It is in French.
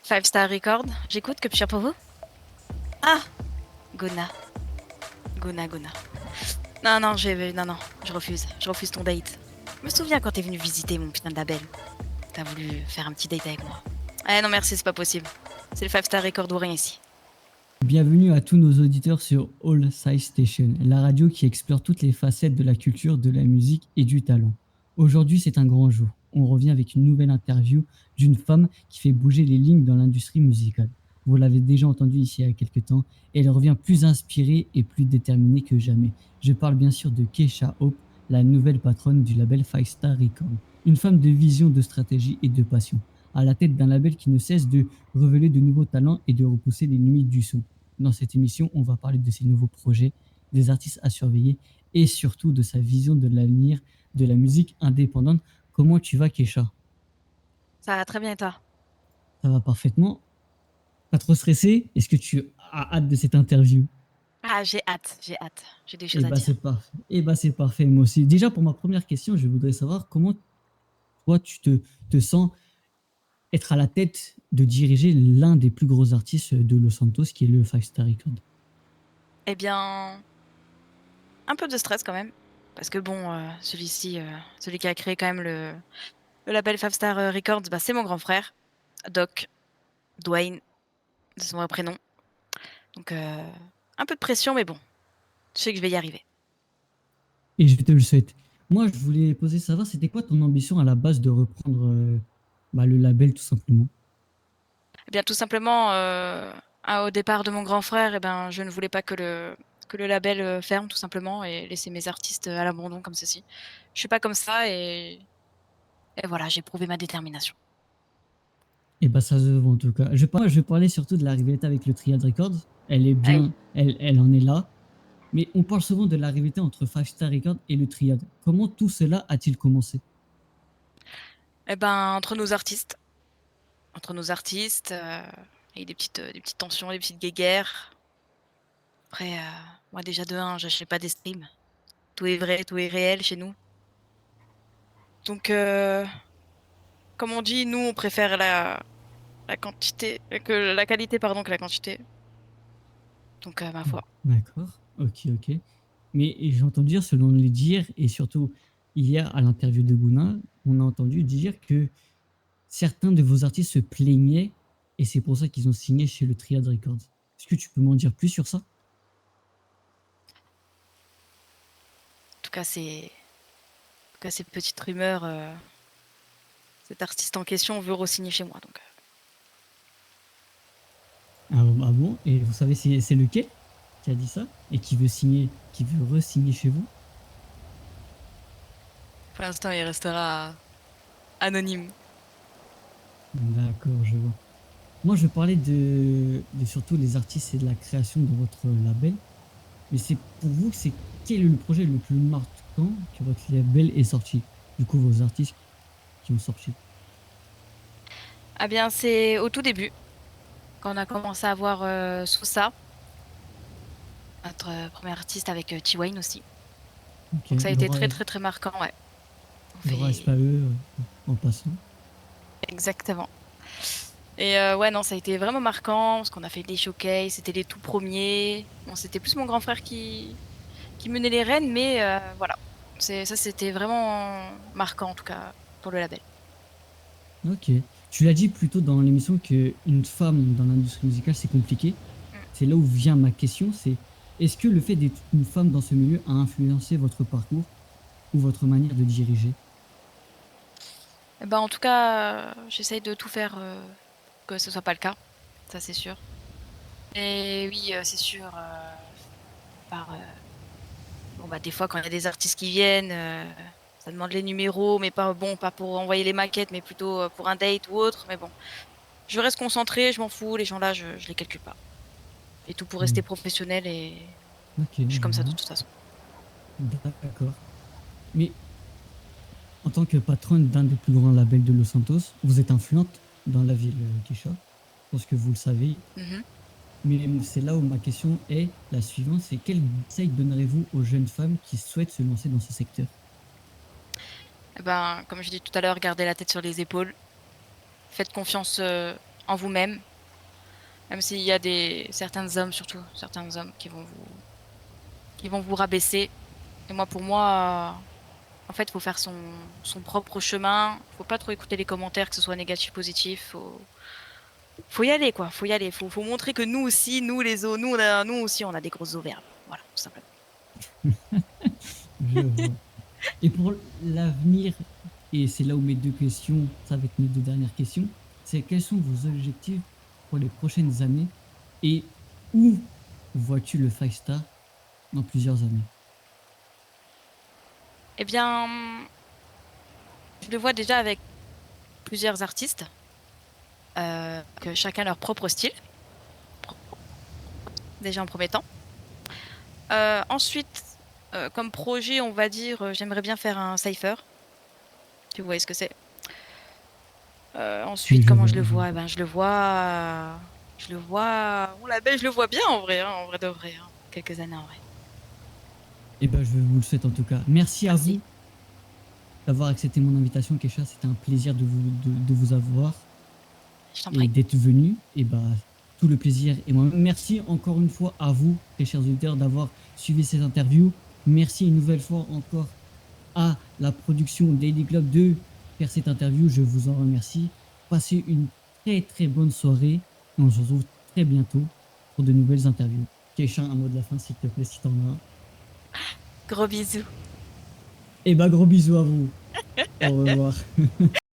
Five Star Record, j'écoute, que puis-je faire pour vous? Ah! Gona, Gona. Non, non, non, je refuse. Je refuse ton date. Je me souviens quand t'es venu visiter mon putain de label. T'as voulu faire un petit date avec moi. Eh non, merci, c'est pas possible. C'est le Five Star Record ou rien ici. Bienvenue à tous nos auditeurs sur All Side Station, la radio qui explore toutes les facettes de la culture, de la musique et du talent. Aujourd'hui, c'est un grand jour. On revient avec une nouvelle interview d'une femme qui fait bouger les lignes dans l'industrie musicale. Vous l'avez déjà entendu ici il y a quelques temps, et elle revient plus inspirée et plus déterminée que jamais. Je parle bien sûr de Keisha Hope, la nouvelle patronne du label Five Star Records. Une femme de vision, de stratégie et de passion, à la tête d'un label qui ne cesse de révéler de nouveaux talents et de repousser les limites du son. Dans cette émission, on va parler de ses nouveaux projets, des artistes à surveiller et surtout de sa vision de l'avenir de la musique indépendante. Comment tu vas, Kesha? Ça va très bien et toi? Ça va parfaitement? Pas trop stressé? Est-ce que tu as hâte de cette interview? Ah, j'ai hâte, j'ai hâte. J'ai des Eh choses à bah dire. c'est parfait. Eh bah c'est parfait, moi aussi. Déjà pour ma première question, je voudrais savoir comment toi te sens être à la tête de diriger l'un des plus gros artistes de Los Santos, qui est le Five Star Record. Eh bien, un peu de stress quand même. Parce que bon, celui-ci, celui qui a créé quand même le label Five Star Records, bah, c'est mon grand frère, Doc, Dwayne, c'est son vrai prénom. Donc, un peu de pression, mais bon, je sais que je vais y arriver. Et je te le souhaite. Moi, je voulais poser savoir, c'était quoi ton ambition à la base de reprendre le label, tout simplement? Eh bien, tout simplement, au départ de mon grand frère, eh ben, je ne voulais pas que le label, ferme tout simplement et laisser mes artistes, à l'abandon comme ceci. Je suis pas comme ça et voilà, j'ai prouvé ma détermination. Eh ben, ça se voit en tout cas. Je vais parler surtout de la rivalité avec le Triad Records. Elle est Aïe. bien, elle en est là. Mais on parle souvent de la rivalité entre Five Star Records et le Triad. Comment tout cela a-t-il commencé? Eh ben, entre nos artistes, et des petites tensions, des petites guéguerres. Après, moi déjà de 1, j'achète pas des streams. Tout est vrai, tout est réel chez nous. Donc, comme on dit, nous, on préfère la quantité que la qualité, pardon, que la quantité. Donc, ma foi. D'accord, ok, ok. Mais j'ai entendu dire, selon les dires, et surtout hier à l'interview de Gouna, on a entendu dire que certains de vos artistes se plaignaient et c'est pour ça qu'ils ont signé chez le Triad Records. Est-ce que tu peux m'en dire plus sur ça? En tout cas, ces petites rumeurs, cet artiste en question veut re-signer chez moi, donc, Ah bon? Et vous savez c'est lequel qui a dit ça et qui veut re-signer chez vous? pour l'instant, il restera anonyme. D'accord, je vois. Moi, je parlais de surtout les artistes et de la création de votre label. Mais c'est pour vous, c'est quel est le projet le plus marquant que votre label est sorti? Du coup, vos artistes qui ont sorti. Ah bien, c'est au tout début, quand on a commencé à voir, Sosa, notre, 1er artiste avec, T-Wayne aussi. Ok, Donc ça a été très, très, très marquant, ouais. On Laura fait SPAE en passant. exactement. Et ouais, non, ça a été vraiment marquant parce qu'on a fait des showcases, c'était les tout premiers. Bon, c'était plus mon grand frère qui menait les rênes, mais voilà. C'était vraiment marquant en tout cas pour le label. Ok. Tu l'as dit plus tôt dans l'émission qu'une femme dans l'industrie musicale, c'est compliqué. Mmh. C'est là où vient ma question, c'est est-ce que le fait d'être une femme dans ce milieu a influencé votre parcours ou votre manière de diriger? Et bah, en tout cas, j'essaye de tout faire, que ce soit pas le cas, ça c'est sûr. Et oui, c'est sûr, par, bon, bah, des fois quand il y a des artistes qui viennent, ça demande les numéros, mais pas bon, pas pour envoyer les maquettes, mais plutôt, pour un date ou autre, mais bon. Je reste concentrée, je m'en fous, les gens là, je les calcule pas et tout pour Hmm. rester professionnel et Ok, je suis je comme ça de vois. toute façon. D'accord. Mais en tant que patronne d'un des plus grands labels de Los Santos, vous êtes influente dans la ville, Kesha. Je pense que vous le savez. Mmh. Mais c'est là où ma question est la suivante, c'est quel conseil donnerez-vous aux jeunes femmes qui souhaitent se lancer dans ce secteur? Et ben, comme je dis tout à l'heure, gardez la tête sur les épaules. Faites confiance, en vous-même, même s'il y a certains hommes surtout, certains hommes qui vont vous rabaisser. Et moi, pour moi, en fait, faut faire son propre chemin. Faut pas trop écouter les commentaires, que ce soit négatif, positif. Faut y aller, quoi. Faut y aller. Faut montrer que nous aussi, nous les os, nous aussi, on a des grosses ovaires. Voilà, tout simplement. Je vois. Et pour l'avenir, et c'est là où mes 2 questions, ça va être mes 2 dernières questions, c'est quels sont vos objectifs pour les prochaines années et où vois-tu le Five Star dans plusieurs années? Eh bien, je le vois déjà avec plusieurs artistes, que chacun leur propre style, déjà en premier temps. Ensuite, comme projet, on va dire, j'aimerais bien faire un cypher, si vous voyez ce que c'est. Oui, Ensuite, je comment vois, je le je vois. vois? Eh ben, je le vois mon label, je le vois bien en vrai de vrai, hein, quelques années en vrai. Et ben, je vous le souhaite en tout cas. Merci à Merci, vous d'avoir accepté mon invitation, Kesha. C'était un plaisir de vous avoir je t'en et prie. d'être venu. Et bah, tout le plaisir et moi. Merci encore une fois à vous, très chers auditeurs, d'avoir suivi cette interview. Merci une nouvelle fois encore à la production Daily Globe de faire cette interview. Je vous en remercie. Passez une très très bonne soirée et on se retrouve très bientôt pour de nouvelles interviews. Kesha, un mot de la fin, s'il te plaît, si t'en as un. Gros bisous. Et bah, gros bisous à vous. Au revoir.